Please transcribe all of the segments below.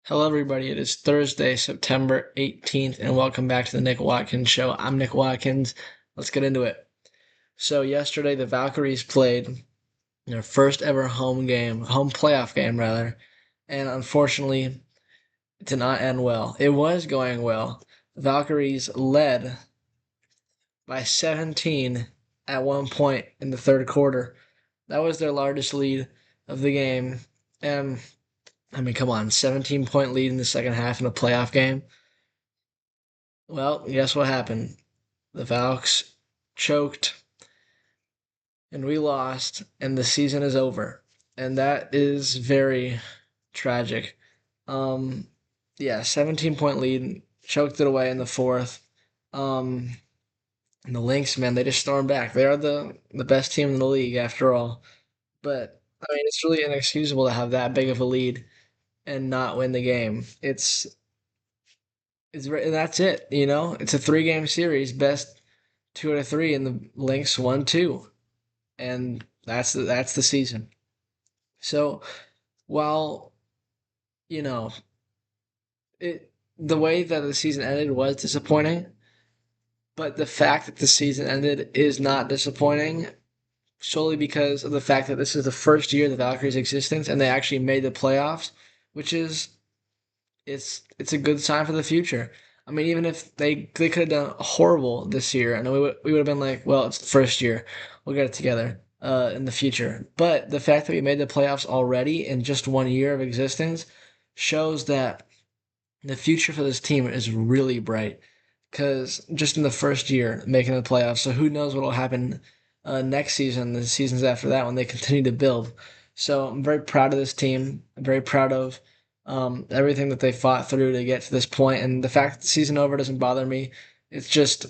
Hello, everybody. It is Thursday, September 18th, and welcome back to the Nick Watkins Show. I'm Nick Watkins. Let's get into it. So, yesterday, the Valkyries played their first ever home playoff game, rather, and unfortunately, it did not end well. It was going well. The Valkyries led by 17 at one point in the third quarter. That was their largest lead of the game, and I mean, come on, 17-point lead in the second half in a playoff game. Well, guess what happened? The Valks choked and we lost, and the season is over. And that is very tragic. Um, yeah, 17-point lead, choked it away in the fourth. Um, and the Lynx, man, they just stormed back. They are the best team in the league after all. But I mean, it's really inexcusable to have that big of a lead and not win the game. And that's it. It's a three-game series, best two out of three, and the Lynx won two, and that's the season. So while you know it, the way that the season ended was disappointing, but the fact that the season ended is not disappointing solely because of the fact that this is the first year of the Valkyries' existence, and they actually made the playoffs, which is it's a good sign for the future. I mean, even if they could have done horrible this year, and we would have been like, well, it's the first year, we'll get it together in the future. But the fact that we made the playoffs already in just 1 year of existence shows that the future for this team is really bright. Because just in the first year making the playoffs, so who knows what will happen next season, the seasons after that when they continue to build. So I'm very proud of this team. I'm very proud of everything that they fought through to get to this point. And the fact that the season over doesn't bother me. It's just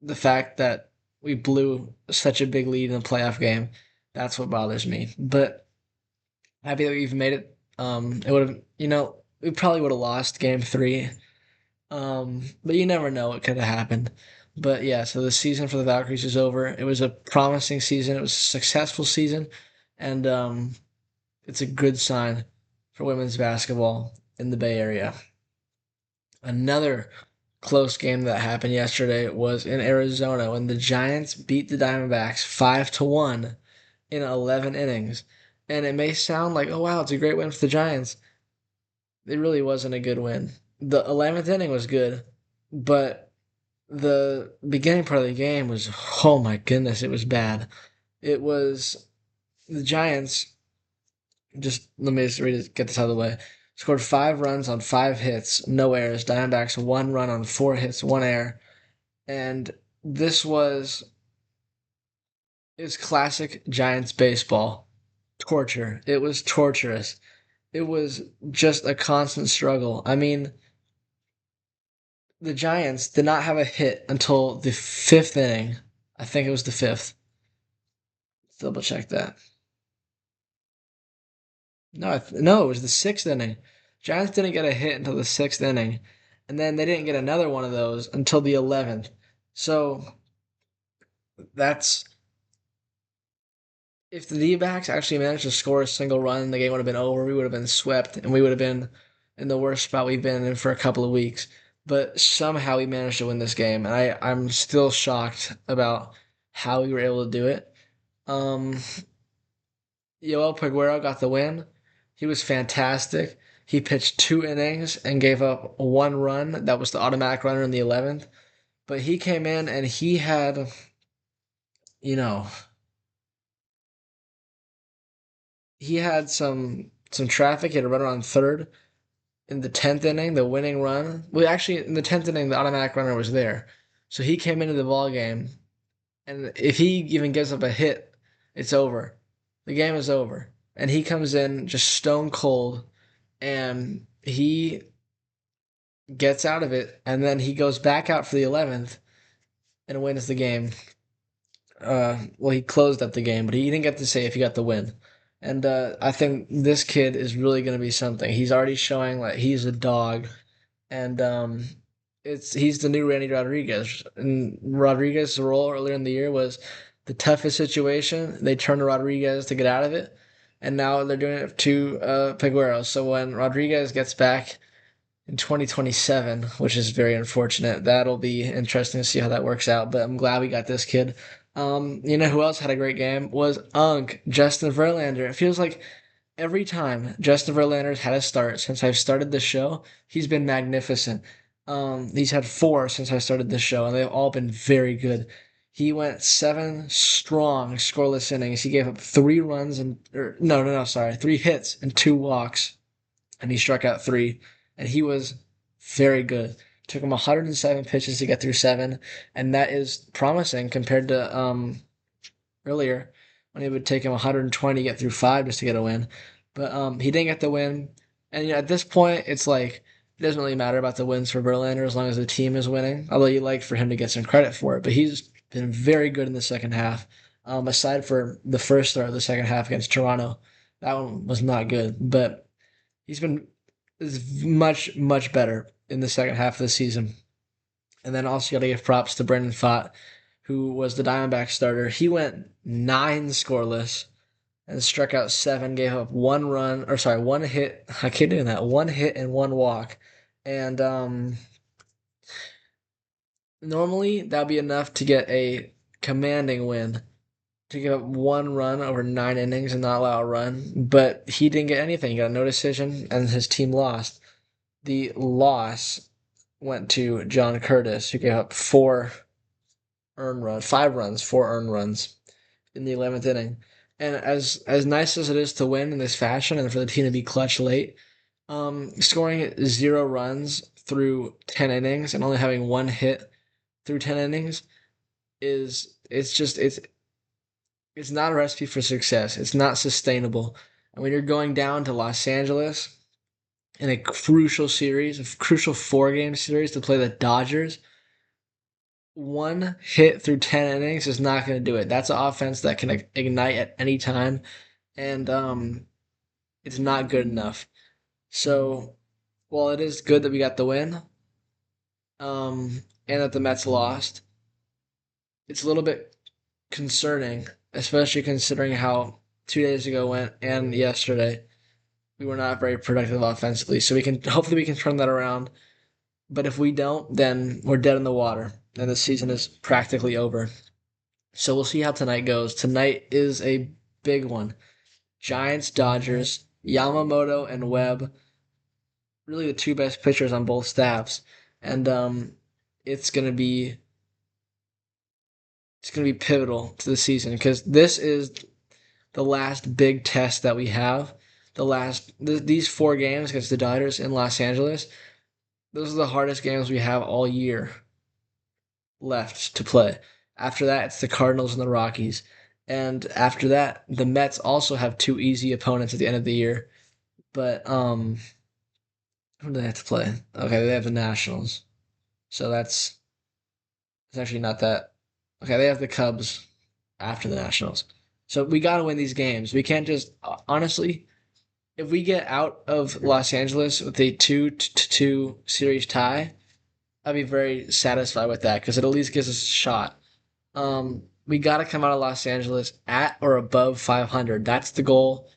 the fact that we blew such a big lead in a playoff game. That's what bothers me. But happy that we've made it. It would have, we probably would have lost game three. But you never know what could have happened. But yeah, so the season for the Valkyries is over. It was a promising season. It was a successful season, and it's a good sign for women's basketball in the Bay Area. Another close game that happened yesterday was in Arizona when the Giants beat the Diamondbacks 5-1 in 11 innings. And it may sound like, oh wow, it's a great win for the Giants. It really wasn't a good win. The 11th inning was good, but the beginning part of the game was, oh my goodness, it was bad. It was the Giants. Just let me just read it, get this out of the way. Scored 5 runs on 5 hits, no errors. Diamondbacks 1 run on 4 hits, 1 error, and this was is classic Giants baseball torture. It was torturous. It was just a constant struggle. I mean, the Giants did not have a hit until the fifth inning. I think it was the fifth. Double check that. No, it was the sixth inning. Giants didn't get a hit until the sixth inning, and then they didn't get another one of those until the 11th. So that's if the D-backs actually managed to score a single run, the game would have been over. We would have been swept, and we would have been in the worst spot we've been in for a couple of weeks. But somehow we managed to win this game, and I'm still shocked about how we were able to do it. Um, Yoel Peguero got the win. He was fantastic. He pitched 2 innings and gave up 1 run. That was the automatic runner in the 11th. But he came in and he had, you know, he had some traffic. He had a runner on third in the 10th inning, the winning run. Well, actually, in the 10th inning, the automatic runner was there. So he came into the ball game, and if he even gives up a hit, it's over. The game is over. And he comes in just stone cold, and he gets out of it, and then he goes back out for the 11th and wins the game. Well, he closed up the game, but he didn't get to say if he got the win. And I think this kid is really going to be something. He's already showing like he's a dog, and he's the new Randy Rodriguez. And Rodriguez's role earlier in the year was the toughest situation. They turned to Rodriguez to get out of it, and now they're doing it to Peguero. So when Rodriguez gets back in 2027, which is very unfortunate, that'll be interesting to see how that works out. But I'm glad we got this kid. You know who else had a great game was Justin Verlander. It feels like every time Justin Verlander's had a start since I've started this show, he's been magnificent. He's had four since I started this show, and they've all been very good. He went seven strong scoreless innings. He gave up 3 runs and no, sorry, 3 hits and 2 walks, and he struck out three, and he was very good. Took him 107 pitches to get through seven, and that is promising compared to earlier when it would take him 120 to get through five just to get a win. But he didn't get the win. And at this point, it's like it doesn't really matter about the wins for Verlander as long as the team is winning. Although you like for him to get some credit for it, but he's been very good in the second half. Aside for the first start of the second half against Toronto, that one was not good. But he's been is much better in the second half of the season. And then also got to give props to Brendan Pfaadt, who was the Diamondback starter. He went 9 scoreless and struck out seven, gave up 1 run, or sorry, 1 hit. I keep doing that. 1 hit and 1 walk. And normally that would be enough to get a commanding win, to give up 1 run over 9 innings and not allow a run. But he didn't get anything. He got no decision, and his team lost. The loss went to John Curtis, who gave up 4 earned runs in the 11th inning. And as nice as it is to win in this fashion and for the team to be clutch late, scoring 0 runs through 10 innings and only having 1 hit through 10 innings it's not a recipe for success. It's not sustainable. And when you're going down to Los Angeles in a crucial 4-game series to play the Dodgers, 1 hit through 10 innings is not going to do it. That's an offense that can ignite at any time, and it's not good enough. So, while it is good that we got the win, and that the Mets lost, it's a little bit concerning, especially considering how 2 days ago went and yesterday. We were not very productive offensively, so hopefully we can turn that around. But if we don't, then we're dead in the water, and the season is practically over. So we'll see how tonight goes. Tonight is a big one. Giants, Dodgers, Yamamoto and Webb, really the two best pitchers on both staffs, and it's gonna be pivotal to the season because this is the last big test that we have. These 4 games against the Dodgers in Los Angeles, those are the hardest games we have all year left to play. After that, it's the Cardinals and the Rockies. And after that, the Mets also have 2 easy opponents at the end of the year. But who do they have to play? Okay, they have the Nationals. So it's actually not that. Okay, they have the Cubs after the Nationals. So we got to win these games. We can't just honestly, if we get out of Los Angeles with a 2-2 series tie, I'd be very satisfied with that because it at least gives us a shot. We got to come out of Los Angeles at or above 500. That's the goal.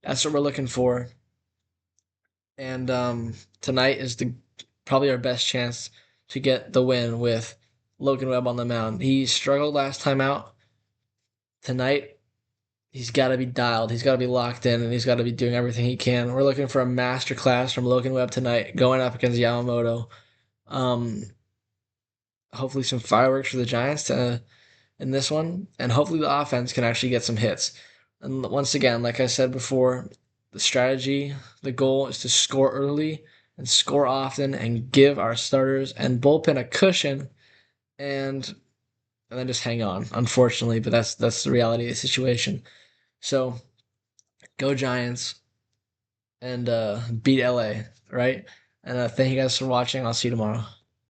That's what we're looking for. And tonight is probably our best chance to get the win with Logan Webb on the mound. He struggled last time out. Tonight, he's got to be dialed. He's got to be locked in, and he's got to be doing everything he can. We're looking for a master class from Logan Webb tonight, going up against Yamamoto. Um, Hopefully some fireworks for the Giants in this one, and hopefully the offense can actually get some hits. And once again, like I said before, the goal is to score early and score often and give our starters and bullpen a cushion and then just hang on, unfortunately, but that's the reality of the situation. So go Giants and beat LA, right? And thank you guys for watching. I'll see you tomorrow.